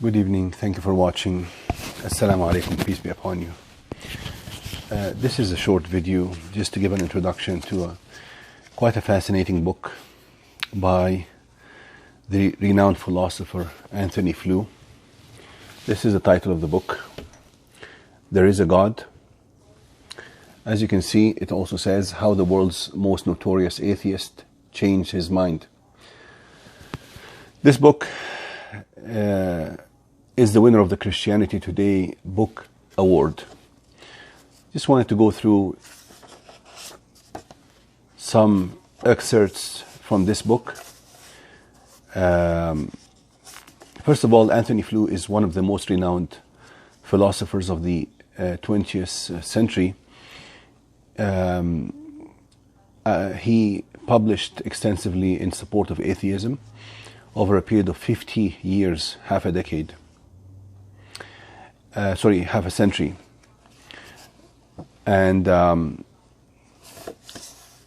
Good evening. Thank you for watching. Assalamu alaikum. Peace be upon you. This is a short video just to give an introduction to quite a fascinating book by the renowned philosopher Antony Flew. This is the title of the book, There is a God. As you can see, it also says how the world's most notorious atheist changed his mind. This book is the winner of the Christianity Today Book Award. Just wanted to go through some excerpts from this book. First of all, Antony Flew is one of the most renowned philosophers of the 20th century. He published extensively in support of atheism over a period of 50 years, half a decade. Half a century. And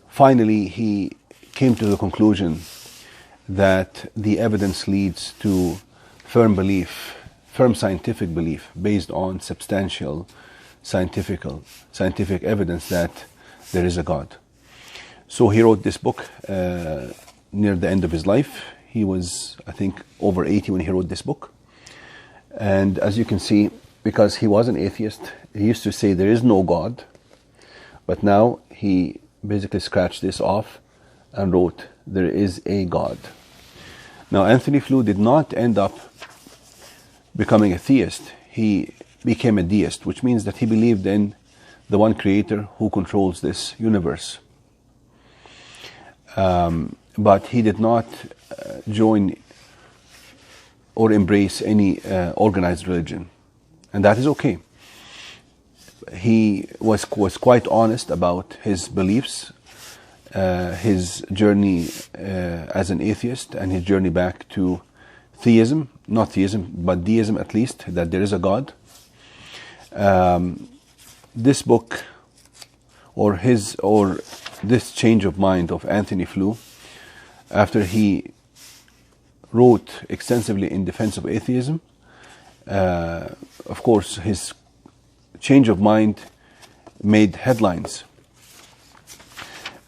finally, he came to the conclusion that the evidence leads to firm scientific belief based on substantial scientific evidence that there is a God. So he wrote this book near the end of his life. He was, I think, over 80 when he wrote this book. And as you can see, because he was an atheist, he used to say there is no God. But now he basically scratched this off and wrote there is a God. Now, Antony Flew did not end up becoming a theist. He became a deist, which means that he believed in the one creator who controls this universe. But he did not join or embrace any organized religion. And that is okay. He was quite honest about his beliefs, his journey as an atheist, and his journey back to theism, not theism, but deism at least, that there is a God. This book, or this change of mind of Antony Flew, after he wrote extensively in defense of atheism, of course, his change of mind made headlines.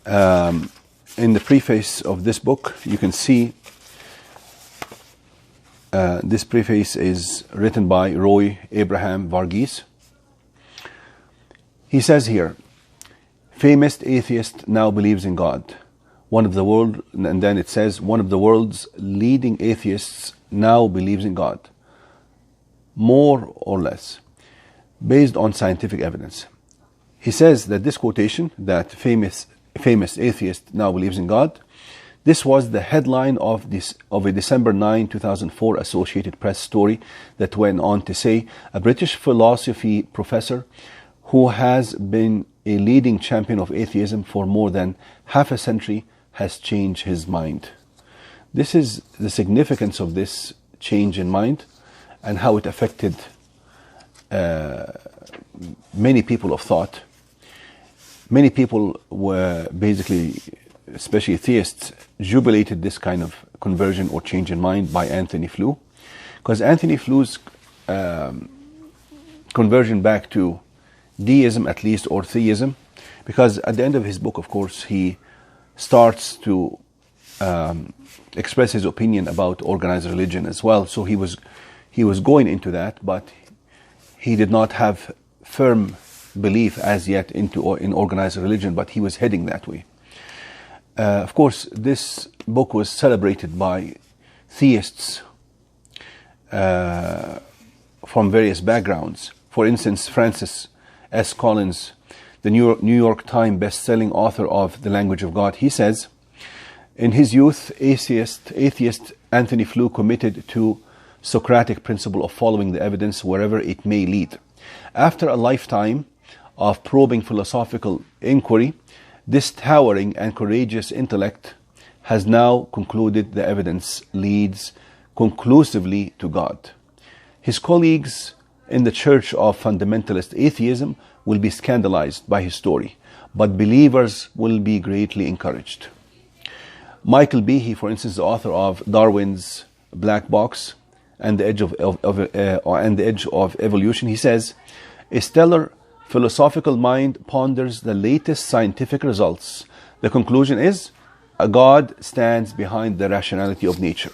In the preface of this book, you can see this preface is written by Roy Abraham Varghese. He says here, famous atheist now believes in God. And then it says, one of the world's leading atheists now believes in God. More or less, based on scientific evidence. He says that this quotation, that famous atheist now believes in God, this was the headline of a December 9, 2004 Associated Press story that went on to say, a British philosophy professor who has been a leading champion of atheism for more than half a century has changed his mind. This is the significance of this change in mind and how it affected many people of thought. Many people were basically, especially theists, jubilated this kind of conversion or change in mind by Antony Flew, because Antony Flew's conversion back to deism at least, or theism, because at the end of his book, of course, he starts to express his opinion about organized religion as well. So he was going into that, but he did not have firm belief as yet in organized religion, but he was heading that way. Of course, this book was celebrated by theists from various backgrounds. For instance, Francis S. Collins, the New York Times best-selling author of The Language of God, he says, in his youth, atheist Antony Flew committed to Socratic principle of following the evidence wherever it may lead. After a lifetime of probing philosophical inquiry, this towering and courageous intellect has now concluded the evidence leads conclusively to God. His colleagues in the Church of Fundamentalist Atheism will be scandalized by his story, but believers will be greatly encouraged. Michael Behe, for instance, the author of Darwin's Black Box and the Edge of Evolution, he says, a stellar philosophical mind ponders the latest scientific results. The conclusion is, a God stands behind the rationality of nature.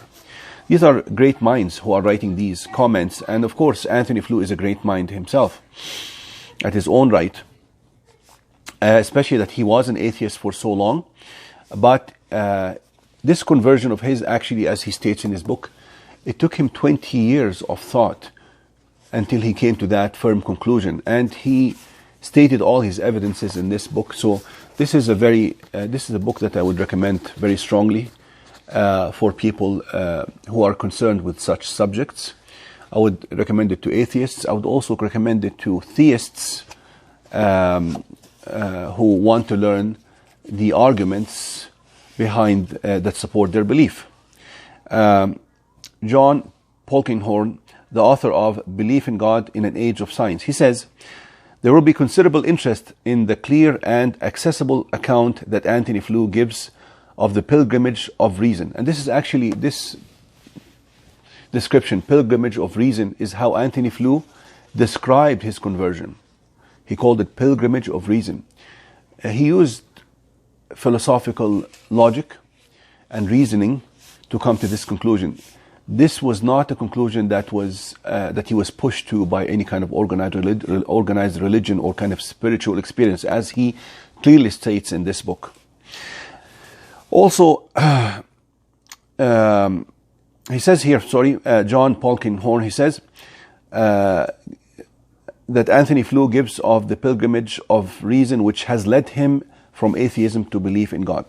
These are great minds who are writing these comments, and of course Anthony Flew is a great mind himself at his own right, especially that he was an atheist for so long. But this conversion of his, actually, as he states in his book, it took him 20 years of thought until he came to that firm conclusion, and he stated all his evidences in this book. So this is a book that I would recommend very strongly for people who are concerned with such subjects. I would recommend it to atheists. I would also recommend it to theists who want to learn the arguments behind that support their belief. John Polkinghorne, the author of Belief in God in an Age of Science, he says, there will be considerable interest in the clear and accessible account that Anthony Flew gives of the pilgrimage of reason. And this is actually, this description, pilgrimage of reason, is how Anthony Flew described his conversion. He called it pilgrimage of reason. He used philosophical logic and reasoning to come to this conclusion. This was not a conclusion that he was pushed to by any kind of organized religion or kind of spiritual experience, as he clearly states in this book. Also, he says here, John Polkinghorne, he says that Anthony Flew gives of the pilgrimage of reason which has led him from atheism to belief in God.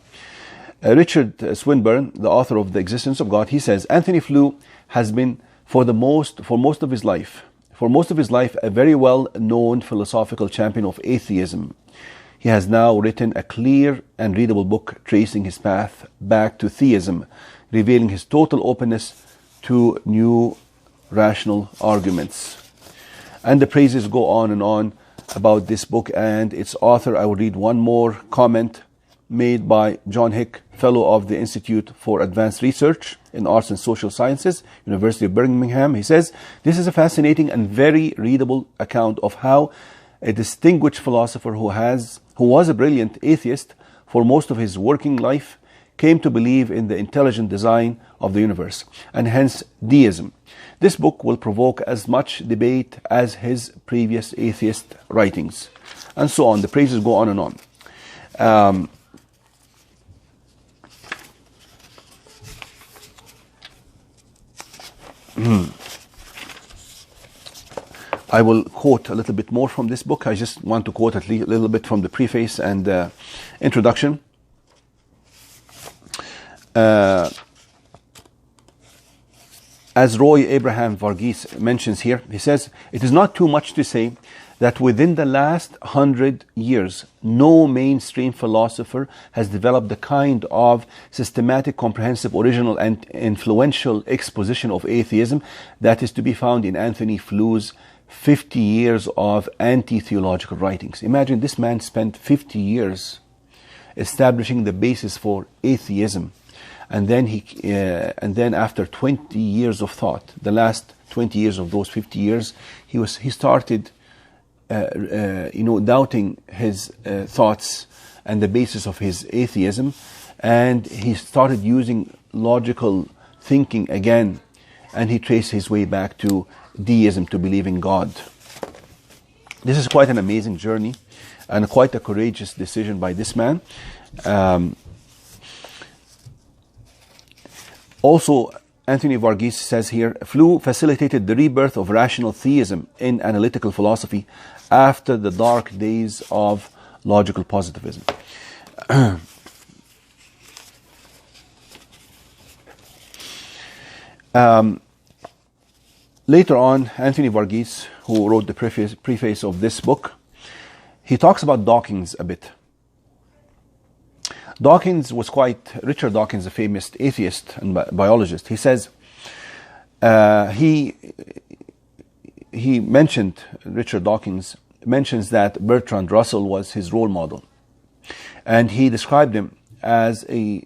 Richard Swinburne, the author of The Existence of God, he says, Anthony Flew has been for most of his life, a very well-known philosophical champion of atheism. He has now written a clear and readable book tracing his path back to theism, revealing his total openness to new rational arguments. And the praises go on and on about this book and its author. I will read one more comment made by John Hick, Fellow of the Institute for Advanced Research in Arts and Social Sciences, University of Birmingham. He says, this is a fascinating and very readable account of how a distinguished philosopher who was a brilliant atheist for most of his working life came to believe in the intelligent design of the universe, and hence deism. This book will provoke as much debate as his previous atheist writings, and so on. The praises go on and on. I will quote a little bit more from this book. I just want to quote a little bit from the preface and introduction. As Roy Abraham Varghese mentions here, he says, it is not too much to say that within the last 100 years, no mainstream philosopher has developed the kind of systematic, comprehensive, original, and influential exposition of atheism that is to be found in Anthony Flew's 50 years of anti-theological writings. Imagine this man spent 50 years establishing the basis for atheism, and then after 20 years of thought, the last 20 years of those 50 years, he started doubting his thoughts and the basis of his atheism, and he started using logical thinking again, and he traced his way back to deism, to believe in God. This is quite an amazing journey and quite a courageous decision by this man. Also, Anthony Varghese says here, Flew facilitated the rebirth of rational theism in analytical philosophy after the dark days of logical positivism. Later on, Anthony Varghese, who wrote the preface of this book, he talks about Dawkins a bit. Richard Dawkins, a famous atheist and biologist. He says, Richard Dawkins mentions that Bertrand Russell was his role model. And he described him as a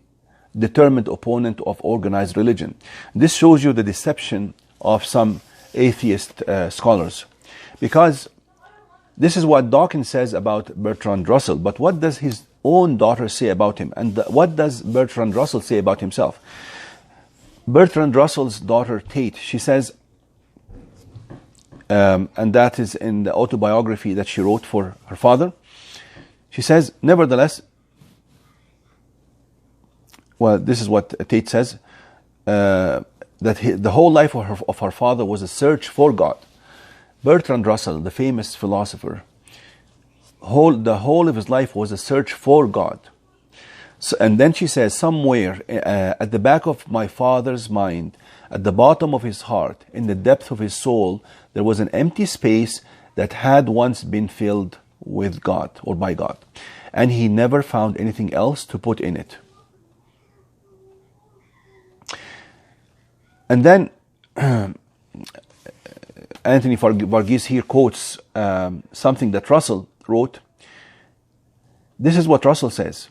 determined opponent of organized religion. This shows you the deception of some atheist scholars. Because this is what Dawkins says about Bertrand Russell, but what does his own daughter say about him? And what does Bertrand Russell say about himself? Bertrand Russell's daughter Tate, she says, and that is in the autobiography that she wrote for her father, she says, nevertheless, well, this is what Tate says, that the whole life of her father was a search for God. Bertrand Russell, the famous philosopher, the whole of his life was a search for God. So, and then she says, somewhere at the back of my father's mind, at the bottom of his heart, in the depth of his soul, there was an empty space that had once been filled with God or by God. And he never found anything else to put in it. And then Anthony Varghese here quotes something that Russell wrote. This is what Russell says.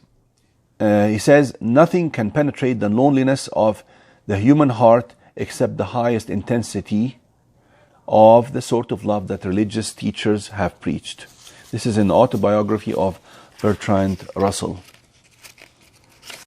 He says, nothing can penetrate the loneliness of the human heart except the highest intensity of the sort of love that religious teachers have preached. This is in the autobiography of Bertrand Russell.